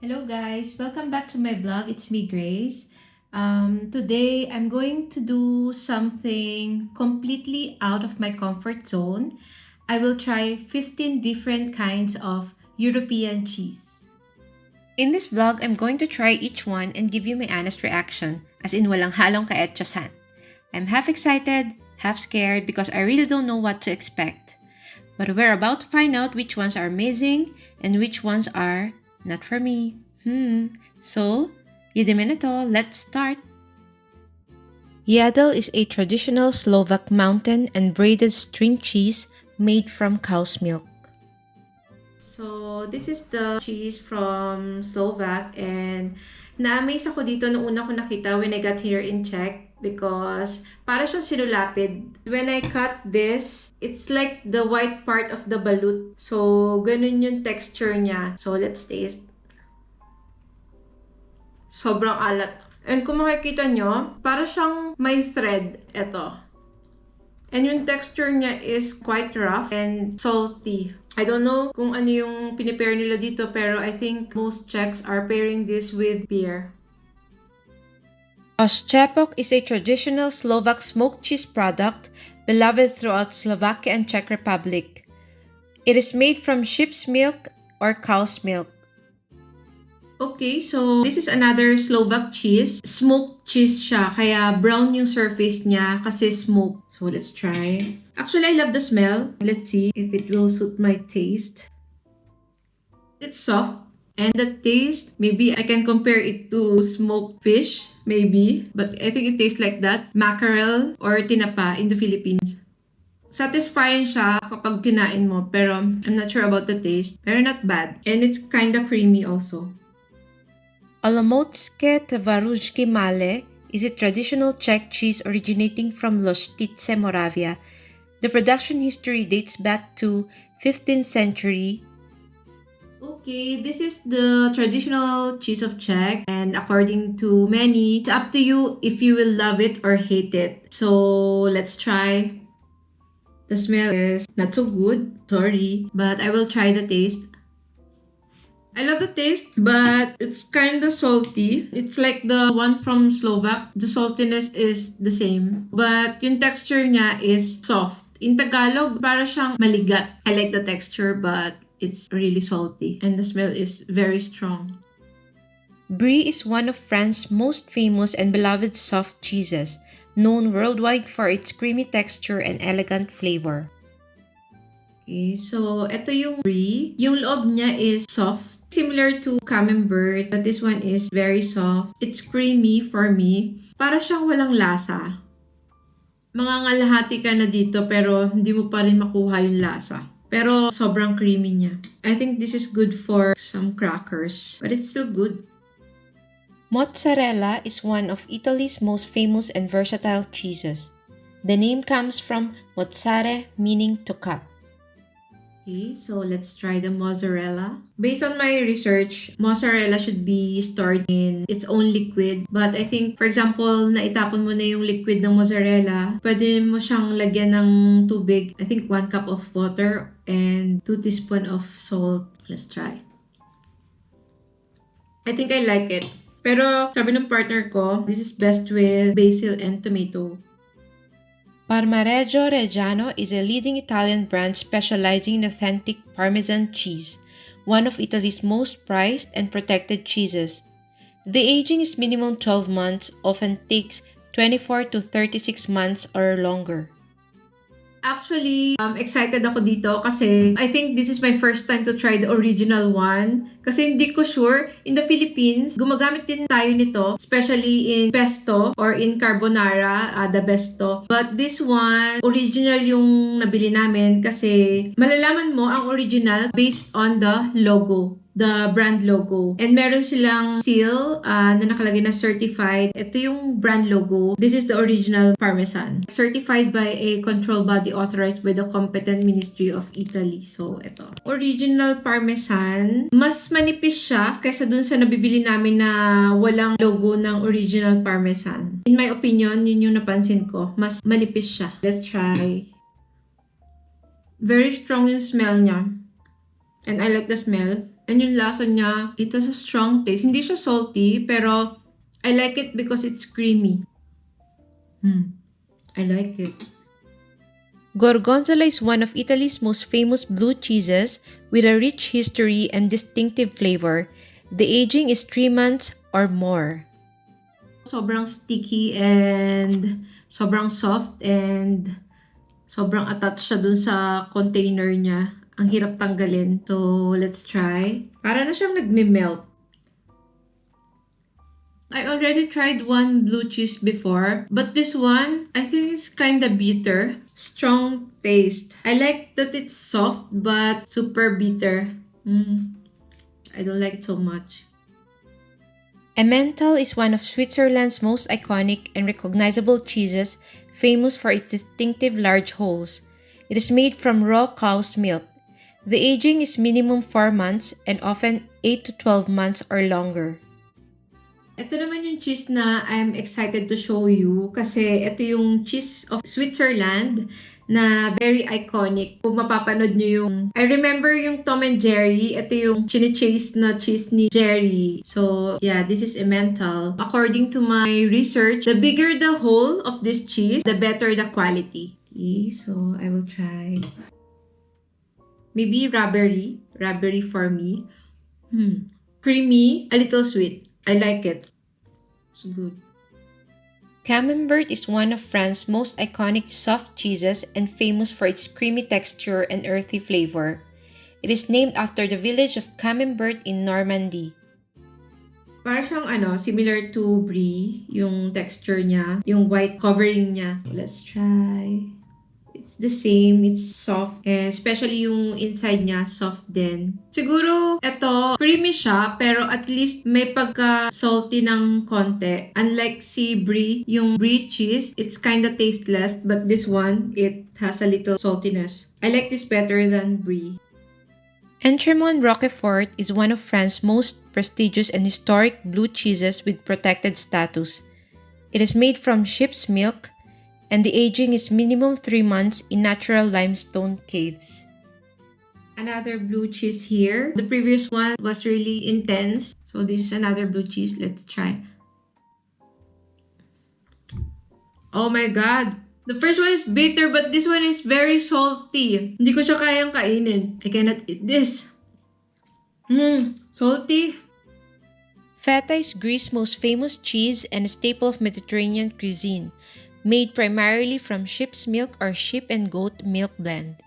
Hello guys, welcome back to my vlog. It's me, Grace. Today I'm going to do something completely out of my comfort zone. I will try 15 different kinds of European cheese. In this vlog, I'm going to try each one and give you my honest reaction, as in walang halong kaetsasan. I'm half excited, half scared because I really don't know what to expect. But we're about to find out which ones are amazing and which ones are not for me. So, jedziemy na to. Let's start. Jadel is a traditional Slovak mountain and braided string cheese made from cow's milk. So, this is the cheese from Slovak and na-amaze ako dito nung una ko nakita when I got here in Czech because para siyang sinulapid. When I cut this, it's like the white part of the balut. So, ganun yung texture niya. So, let's taste. Sobrang alat. And kung makikita nyo, para siyang may thread. Ito. And yung texture niya is quite rough and salty. I don't know kung ano yung pinipair nila dito, pero I think most Czechs are pairing this with beer. Oszczepok is a traditional Slovak smoked cheese product beloved throughout Slovakia and Czech Republic. It is made from sheep's milk or cow's milk. Okay, so this is another Slovak cheese. Smoked cheese siya, kaya brown yung surface niya kasi smoked. So let's try. Actually, I love the smell. Let's see if it will suit my taste. It's soft. And the taste, maybe I can compare it to smoked fish, maybe. But I think it tastes like that. Mackerel or tinapa in the Philippines. Satisfying siya kapag kinain mo, pero I'm not sure about the taste. Pero not bad. And it's kinda creamy also. Olomoucké Twaróżskie Male is a traditional Czech cheese originating from Loštice, Moravia. The production history dates back to 15th century. Okay, this is the traditional cheese of Czech, and according to many, it's up to you if you will love it or hate it. So let's try. The smell is not so good, sorry, but I will try the taste. I love the taste, but it's kind of salty. It's like the one from Slovak. The saltiness is the same, but yung texture niya is soft. In Tagalog, para siyang maligat. I like the texture, but it's really salty, and the smell is very strong. Brie is one of France's most famous and beloved soft cheeses, known worldwide for its creamy texture and elegant flavor. Okay, so ito yung brie. Yung loob niya is soft, similar to camembert, but this one is very soft. It's creamy for me. Para siyang walang lasa. Mangangalahati ka na dito pero hindi mo pa rin makuha yung lasa. Pero sobrang creamy niya. I think this is good for some crackers, but it's still good. Mozzarella is one of Italy's most famous and versatile cheeses. The name comes from mozzare, meaning to cut. Okay, so let's try the mozzarella. Based on my research, mozzarella should be stored in its own liquid. But I think, for example, naitapon mo na yung liquid ng mozzarella, pwede mo siyang lagyan ng tubig. I think 1 cup of water and 2 teaspoons of salt. Let's try. I think I like it. Pero sabi ng partner ko, this is best with basil and tomato. Parmareggio Reggiano is a leading Italian brand specializing in authentic Parmesan cheese, one of Italy's most prized and protected cheeses. The aging is minimum 12 months, often takes 24 to 36 months or longer. Actually, excited ako dito kasi I think this is my first time to try the original one. Kasi hindi ko sure. In the Philippines, gumagamit din tayo nito, especially in pesto or in carbonara, the pesto. But this one, original yung nabili namin kasi malalaman mo ang original based on the logo. The brand logo. And meron silang seal na nakalagay na certified. Ito yung brand logo. This is the original Parmesan. Certified by a control body authorized by the competent Ministry of Italy. So, ito. Original Parmesan. Mas manipis siya kaysa dun sa nabibili namin na walang logo ng original Parmesan. In my opinion, yun yung napansin ko. Mas manipis siya. Let's try. Very strong yung smell niya. And I like the smell. And yung lasa niya, it has a strong taste. Hindi siya salty, pero I like it because it's creamy. I like it. Gorgonzola is one of Italy's most famous blue cheeses with a rich history and distinctive flavor. The aging is 3 months or more. Sobrang sticky and sobrang soft and sobrang attached siya dun sa container niya. Ang hirap tanggalin. So, let's try. Para na siyang nagme-melt. I already tried one blue cheese before, but this one, I think it's kinda bitter. Strong taste. I like that it's soft, but super bitter. I don't like it so much. Emmental is one of Switzerland's most iconic and recognizable cheeses, famous for its distinctive large holes. It is made from raw cow's milk. The aging is minimum 4 months and often 8 to 12 months or longer. Ito naman yung cheese na I'm excited to show you kasi ito yung cheese of Switzerland na very iconic. Kung mapapanood nyo yung... I remember yung Tom and Jerry. Ito yung chine-chase na cheese ni Jerry. So, yeah, this is Emmental. According to my research, the bigger the hole of this cheese, the better the quality. Okay, so I will try. Maybe rubbery. Rubbery for me. Creamy, a little sweet. I like it. It's good. Camembert is one of France's most iconic soft cheeses and famous for its creamy texture and earthy flavor. It is named after the village of Camembert in Normandy. Para siyang similar to brie, yung texture niya, yung white covering niya. Let's try. It's the same, it's soft, and especially yung inside niya, soft din. Siguro, ito, creamy siya, pero at least may pagka-salty ng konti. Unlike si brie, yung brie cheese, it's kinda tasteless, but this one, it has a little saltiness. I like this better than brie. Entremont Roquefort is one of France's most prestigious and historic blue cheeses with protected status. It is made from ship's milk, and the aging is minimum 3 months in natural limestone caves. Another blue cheese here. The previous one was really intense. So this is another blue cheese. Let's try. Oh my god! The first one is bitter, but this one is very salty. Hindi ko siya kayang kainin. I cannot eat this. Salty. Feta is Greece's most famous cheese and a staple of Mediterranean cuisine, made primarily from sheep's milk or sheep and goat milk blend.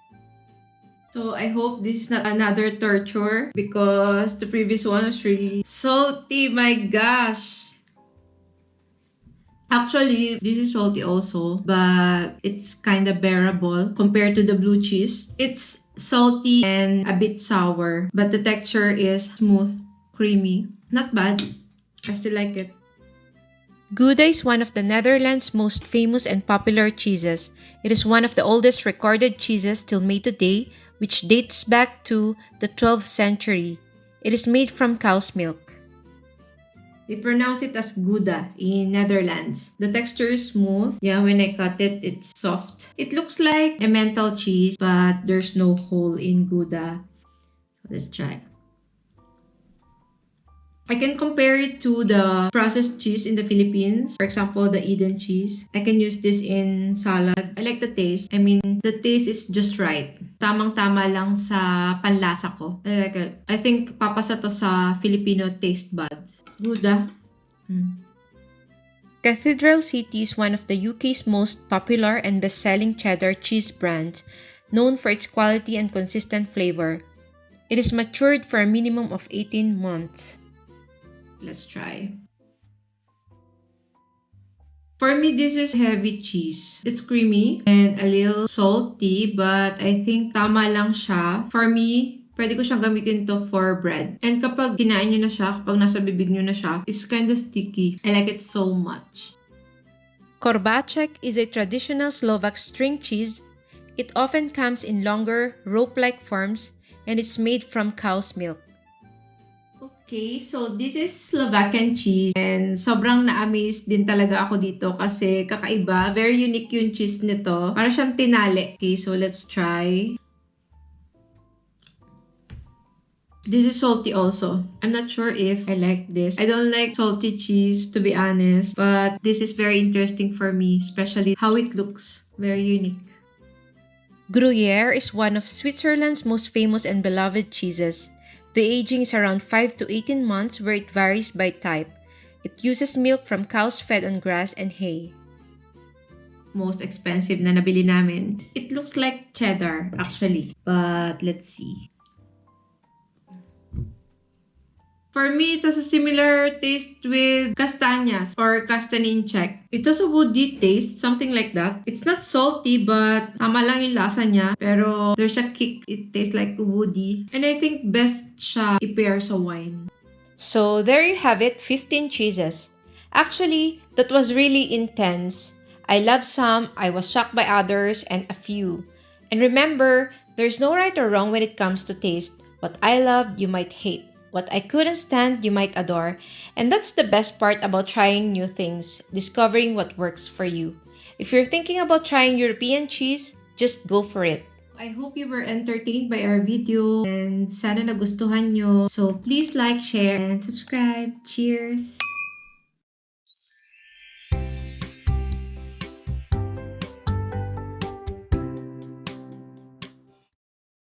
So I hope this is not another torture because the previous one was really salty. My gosh! Actually, this is salty also, but it's kind of bearable compared to the blue cheese. It's salty and a bit sour, but the texture is smooth, creamy. Not bad. I still like it. Gouda is one of the Netherlands' most famous and popular cheeses. It is one of the oldest recorded cheeses still made today, which dates back to the 12th century. It is made from cow's milk. They pronounce it as Gouda in Netherlands. The texture is smooth. Yeah, when I cut it, it's soft. It looks like Emmental cheese, but there's no hole in Gouda. Let's try. I can compare it to the processed cheese in the Philippines. For example, the Eden cheese. I can use this in salad. I like the taste. I mean, the taste is just right. Tamang-tama lang sa panlasa ko. I like it. I think papasa to sa Filipino taste buds. Gouda. Cathedral City is one of the UK's most popular and best-selling cheddar cheese brands, known for its quality and consistent flavor. It is matured for a minimum of 18 months. Let's try. For me, this is heavy cheese. It's creamy and a little salty, but I think tama lang siya. For me, pwede ko siyang gamitin to for bread. And kapag kinain nyo na siya, kapag nasa bibig nyo na siya, it's kind of sticky. I like it so much. Korbáček is a traditional Slovak string cheese. It often comes in longer, rope-like forms, and it's made from cow's milk. Okay, so this is Slovakian cheese and sobrang na-amaze din talaga ako dito kasi kakaiba. Very unique yung cheese nito. Para siyang tinali. Okay, so let's try. This is salty also. I'm not sure if I like this. I don't like salty cheese, to be honest, but this is very interesting for me, especially how it looks. Very unique. Gruyere is one of Switzerland's most famous and beloved cheeses. The aging is around 5 to 18 months where it varies by type. It uses milk from cows fed on grass and hay. Most expensive na nabili namin. It looks like cheddar actually, but let's see. For me, it has a similar taste with castañas or castaninchek. It has a woody taste, something like that. It's not salty, but tama lang yung lasa niya. Pero there's a kick. It tastes like woody. And I think best siya i-pair sa wine. So there you have it, 15 cheeses. Actually, that was really intense. I loved some, I was shocked by others, and a few. And remember, there's no right or wrong when it comes to taste. What I loved, you might hate. What I couldn't stand, you might adore. And that's the best part about trying new things, discovering what works for you. If you're thinking about trying European cheese, just go for it. I hope you were entertained by our video and sana nagustuhan nyo. So please like, share, and subscribe. Cheers!